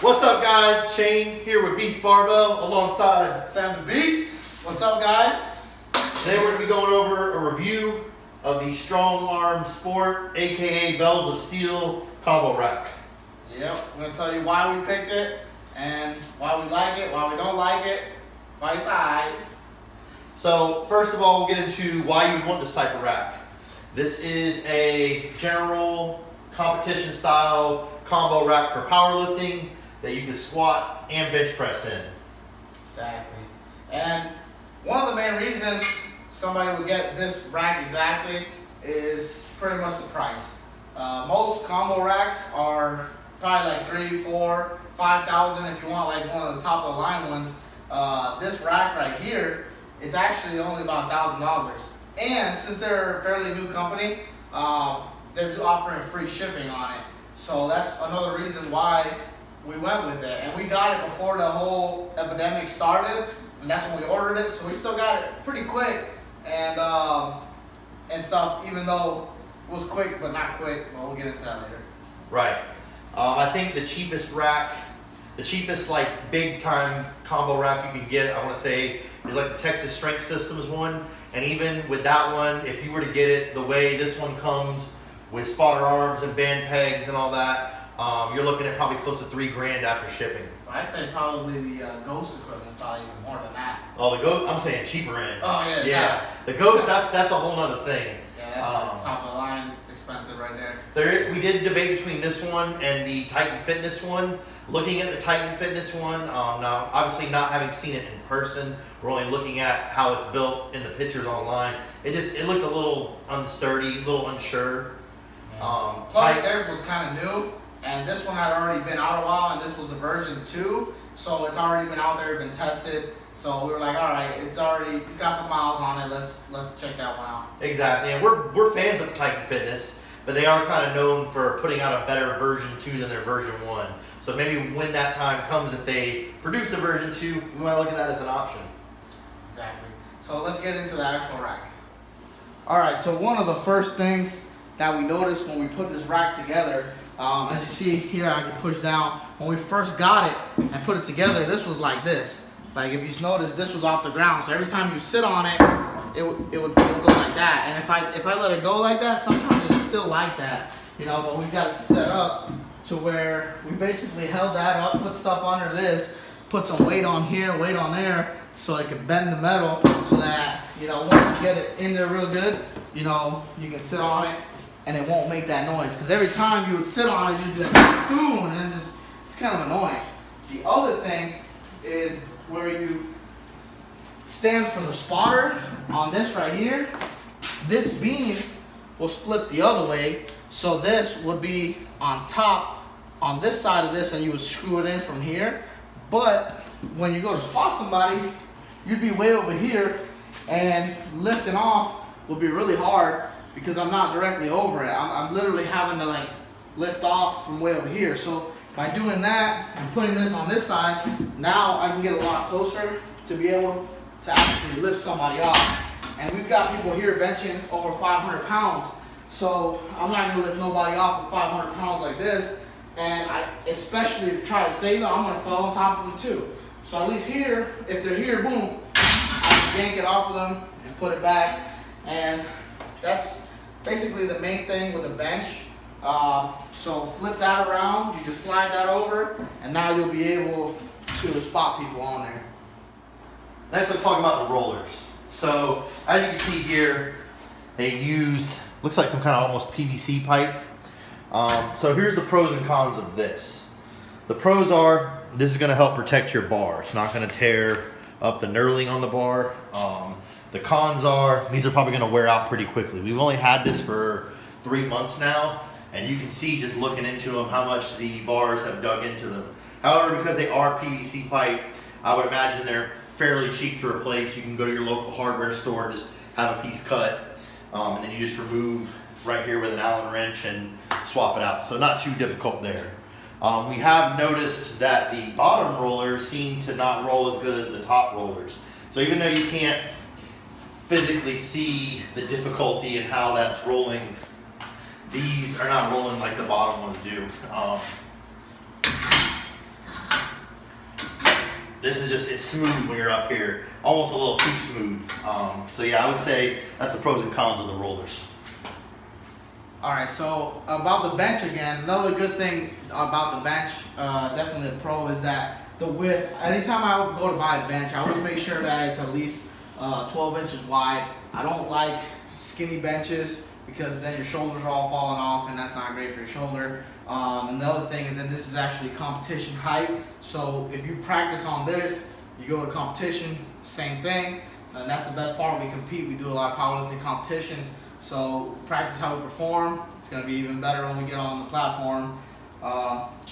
What's up, guys? Shane here with Beast Barbell alongside Sam the Beast. What's up, guys? Today we're going to be going over a review of the Strongarm Sport, aka Bells of Steel combo rack. Yep, I'm going to tell you why we picked it and why we like it, why we don't like it, why it's alright. So first of all, we'll get into why you want this type of rack. This is a general competition style combo rack for powerlifting that you can squat and bench press in. Exactly. And one of the main reasons somebody would get this rack exactly is pretty much the price. Most combo racks are probably like $3,000, $4,000, $5,000 if you want like one of the top of the line ones. This rack right here is actually only about $1,000. And since they're a fairly new company, they're offering free shipping on it. So that's another reason why we went with it. And we got it before the whole epidemic started, and that's when we ordered it. So we still got it pretty quick and stuff, even though it was quick but not quick. But we'll get into that later. Right. I think the cheapest rack, the cheapest like big time combo rack you can get, I want to say, is like the Texas Strength Systems one. And even with that one, if you were to get it the way this one comes with spotter arms and band pegs and all that, you're looking at probably close to $3,000 after shipping. I'd say probably the Ghost equipment probably even more than that. Oh, the Ghost, I'm saying cheaper end. Oh yeah. Yeah. The Ghost, that's a whole other thing. Yeah, that's top of the line expensive right there. We did debate between this one and the Titan Fitness one. Looking at the Titan Fitness one, now obviously not having seen it in person, we're only looking at how it's built in the pictures online. It looked a little unsturdy, a little unsure. Yeah. Plus theirs was kind of new, and this one had already been out a while, and this was the version 2, so it's already been out there, been tested. So we were like, all right, it's got some miles on it. Let's check that one out. Exactly, and we're fans of Titan Fitness, but they are kind of known for putting out a better version 2 than their version 1. So maybe when that time comes, if they produce a version 2, we might look at that as an option. Exactly. So let's get into the actual rack. All right, so one of the first things that we noticed when we put this rack together, as you see here, I can push down. When we first got it and put it together, this was like this. Like if you notice, this was off the ground. So every time you sit on it, it would go like that. And if I let it go like that, sometimes it's still like that, you know. But we've got it set up to where we basically held that up, put stuff under this, put some weight on here, weight on there, so it can bend the metal, so that, you know, once you get it in there real good, you know, you can sit on it and it won't make that noise. Because every time you would sit on it, you'd be like boom, and then it's kind of annoying. The other thing is where you stand for the spotter on this right here, this beam was flipped the other way, so this would be on top on this side of this, and you would screw it in from here. But when you go to spot somebody, you'd be way over here, and lifting off would be really hard because I'm not directly over it. I'm literally having to like lift off from way over here. So by doing that and putting this on this side, now I can get a lot closer to be able to actually lift somebody off. And we've got people here benching over 500 pounds. So I'm not gonna lift nobody off with 500 pounds like this. And especially if you try to save them, I'm gonna fall on top of them too. So at least here, if they're here, boom, I can yank it off of them and put it back. And that's basically the main thing with a bench. So flip that around, you can slide that over, and now you'll be able to spot people on there. Next, let's talk about the rollers. So as you can see here, they use, looks like some kind of almost PVC pipe. So here's the pros and cons of this. The pros are, this is gonna help protect your bar. It's not gonna tear up the knurling on the bar. The cons are, these are probably gonna wear out pretty quickly. We've only had this for 3 months now, and you can see just looking into them how much the bars have dug into them. However, because they are PVC pipe, I would imagine they're fairly cheap to replace. You can go to your local hardware store and just have a piece cut, and then you just remove right here with an Allen wrench and swap it out. So not too difficult there. We have noticed that the bottom rollers seem to not roll as good as the top rollers. So even though you can't physically see the difficulty in how that's rolling, these are not rolling like the bottom ones do. This is just, it's smooth when you're up here, almost a little too smooth. So yeah, I would say that's the pros and cons of the rollers. All right, so about the bench again, another good thing about the bench, definitely a pro, is that the width. Anytime I would go to buy a bench, I always make sure that it's at least 12 inches wide. I don't like skinny benches because then your shoulders are all falling off and that's not great for your shoulder. And the other thing is that this is actually competition height. So if you practice on this, you go to competition, same thing. And that's the best part. We compete, we do a lot of powerlifting competitions. So practice how we perform. It's gonna be even better when we get on the platform.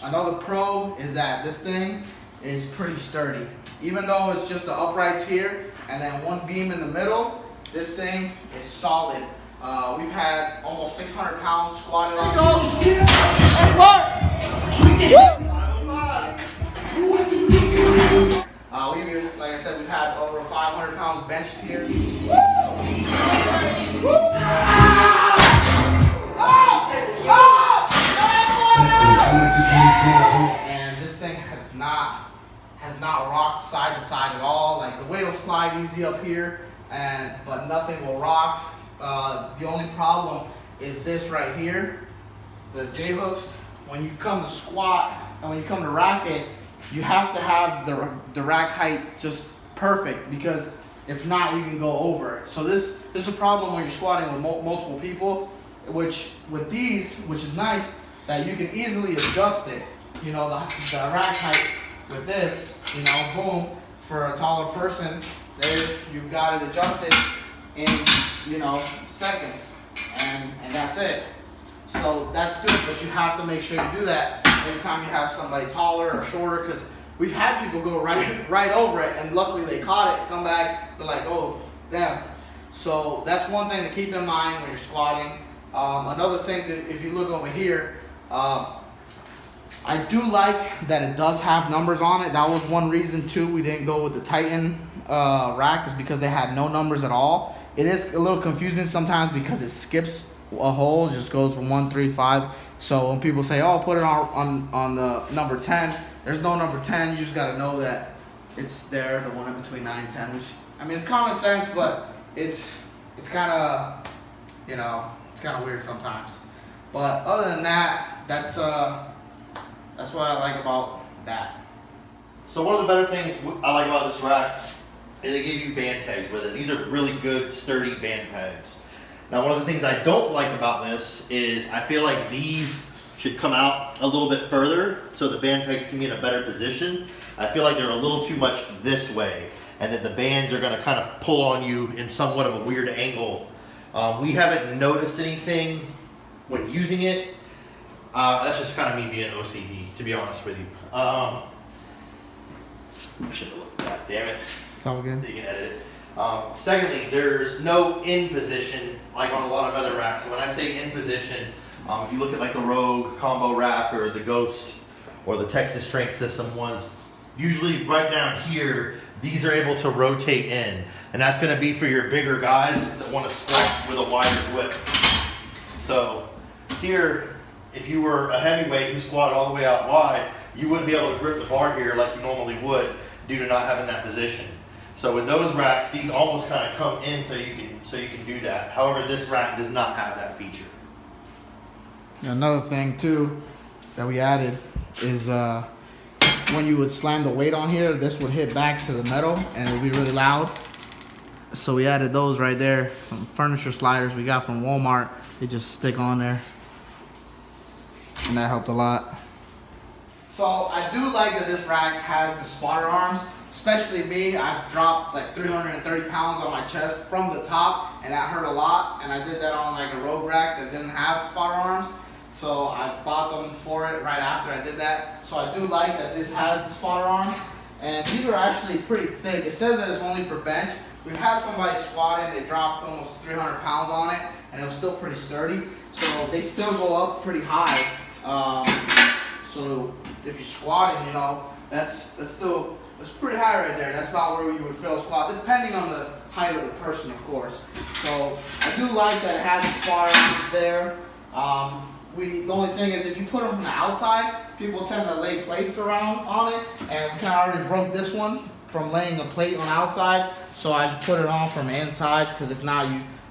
Another pro is that this thing is pretty sturdy. Even though it's just the uprights here and then one beam in the middle, this thing is solid. We've had almost 600 pounds squatted on like I said, we've had over 500 pounds benched here. And this thing has not rocked side to side at all. Like the weight will slide easy up here, but nothing will rock. The only problem is this right here, the J hooks. When you come to squat and when you come to rack it, you have to have the rack height just perfect, because if not, you can go over it. So this is a problem when you're squatting with multiple people, which with these, which is nice, that you can easily adjust it. You know, the rack height with this, you know, boom, for a taller person, there you've got it adjusted in, you know, seconds, and that's it. So that's good, but you have to make sure you do that every time you have somebody taller or shorter, because we've had people go right over it, and luckily they caught it, come back, they're like, oh, damn. So that's one thing to keep in mind when you're squatting. Another thing is, if you look over here, I do like that it does have numbers on it. That was one reason too we didn't go with the Titan rack, is because they had no numbers at all. It is a little confusing sometimes because it skips a hole, it just goes from 1, 3, 5. So when people say, oh, put it on the number 10, there's no number 10. You just got to know that it's there, the one in between 9 and 10, which, I mean, it's common sense, but it's kind of, you know, it's kind of weird sometimes. But other than that, that's what I like about that. So one of the better things I like about this rack is they give you band pegs with it. These are really good, sturdy band pegs. Now, one of the things I don't like about this is I feel like these should come out a little bit further so the band pegs can be in a better position. I feel like they're a little too much this way, and that the bands are going to kind of pull on you in somewhat of a weird angle. We haven't noticed anything when using it. That's just kind of me being OCD, to be honest with you. I should have looked at that, damn it. It's all good. You can edit it. Secondly, there's no in position like on a lot of other racks. So when I say in position, if you look at like the Rogue combo rack or the Ghost or the Texas Strength System ones, usually right down here, these are able to rotate in. And that's going to be for your bigger guys that want to squat with a wider grip. So here, if you were a heavyweight who squatted all the way out wide, you wouldn't be able to grip the bar here like you normally would due to not having that position. So with those racks, these almost kind of come in so you can do that. However, this rack does not have that feature. Another thing too that we added is when you would slam the weight on here, this would hit back to the metal and it would be really loud. So we added those right there. Some furniture sliders we got from Walmart. They just stick on there, and that helped a lot. So I do like that this rack has the spotter arms. Especially me, I've dropped like 330 pounds on my chest from the top, and that hurt a lot. And I did that on like a Rogue rack that didn't have spotter arms. So I bought them for it right after I did that. So I do like that this has the spotter arms. And these are actually pretty thick. It says that it's only for bench. We've had somebody squatting, they dropped almost 300 pounds on it, and it was still pretty sturdy. So they still go up pretty high. So if you're squatting, you know, that's pretty high right there. That's about where you would feel squat, depending on the height of the person, of course. So I do like that it has a spotter there. The only thing is, if you put them from the outside, people tend to lay plates around on it, and we kind of already broke this one from laying a plate on the outside. So I just put it on from the inside, because if not,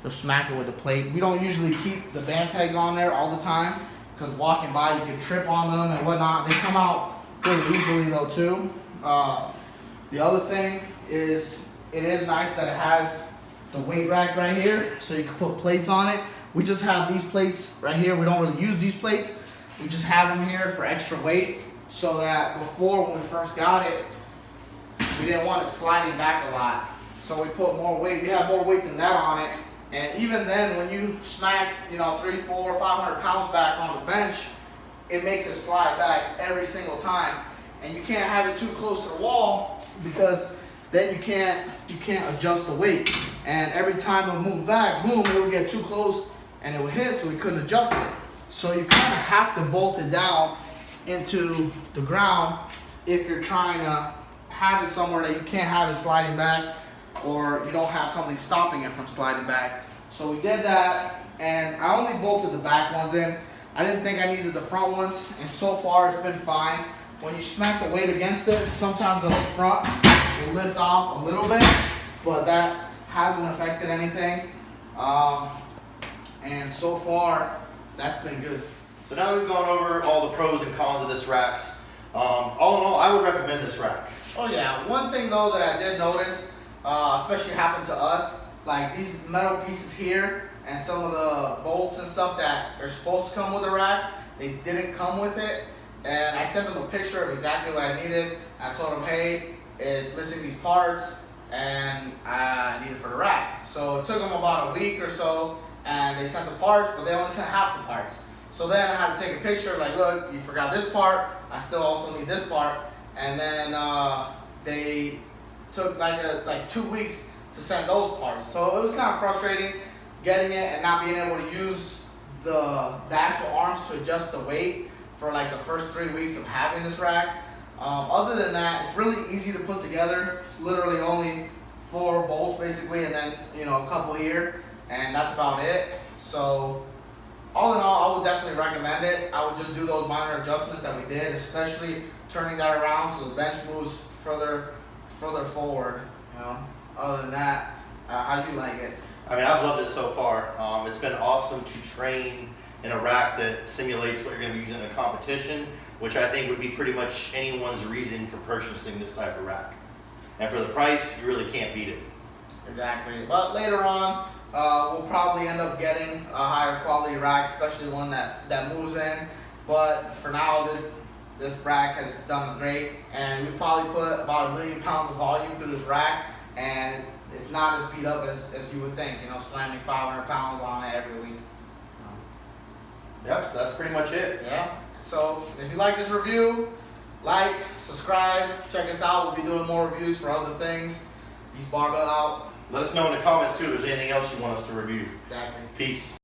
you'll smack it with the plate. We don't usually keep the band pegs on there all the time, because walking by you can trip on them and whatnot. They come out really easily though too. The other thing is, it is nice that it has the weight rack right here, so you can put plates on it. We just have these plates right here. We don't really use these plates. We just have them here for extra weight, so that before, when we first got it, we didn't want it sliding back a lot. So we put more weight. We have more weight than that on it. And even then, when you smack, you know, 300, 400, 500 pounds back on the bench, it makes it slide back every single time. And you can't have it too close to the wall, because then you can't adjust the weight. And every time it moves back, boom, it would get too close and it would hit, so we couldn't adjust it. So you kind of have to bolt it down into the ground if you're trying to have it somewhere that you can't have it sliding back, or you don't have something stopping it from sliding back. So we did that, and I only bolted the back ones in. I didn't think I needed the front ones, and so far it's been fine. When you smack the weight against it, sometimes the front will lift off a little bit, but that hasn't affected anything. And so far, that's been good. So now we've gone over all the pros and cons of this rack. All in all, I would recommend this rack. Oh yeah, one thing though that I did notice, especially happened to us, like these metal pieces here and some of the bolts and stuff that are supposed to come with the rack, they didn't come with it. And I sent them a picture of exactly what I needed. I told them, hey, it's missing these parts and I need it for the rack. So it took them about a week or so, and they sent the parts, but they only sent half the parts. So then I had to take a picture, like, look, you forgot this part, I still also need this part. And then they took like 2 weeks to send those parts. So it was kind of frustrating getting it and not being able to use the actual arms to adjust the weight for like the first 3 weeks of having this rack. Other than that, it's really easy to put together. It's literally only 4 bolts basically, and then, you know, a couple here, and that's about it. So all in all, I would definitely recommend it. I would just do those minor adjustments that we did, especially turning that around so the bench moves further forward. You know. Other than that, how do you like it? I mean, I've loved it so far. It's been awesome to train in a rack that simulates what you're going to be using in a competition, which I think would be pretty much anyone's reason for purchasing this type of rack. And for the price, you really can't beat it. Exactly. But later on, we'll probably end up getting a higher quality rack, especially one that moves in. But for now, this rack has done great, and we probably put about 1 million pounds of volume through this rack, and it's not as beat up as you would think, you know, slamming 500 pounds on it every week. Yep, so that's pretty much it. Yeah. So if you like this review, like, subscribe, check us out. We'll be doing more reviews for other things. Peace barbell out. Let us know in the comments too if there's anything else you want us to review. Exactly. Peace.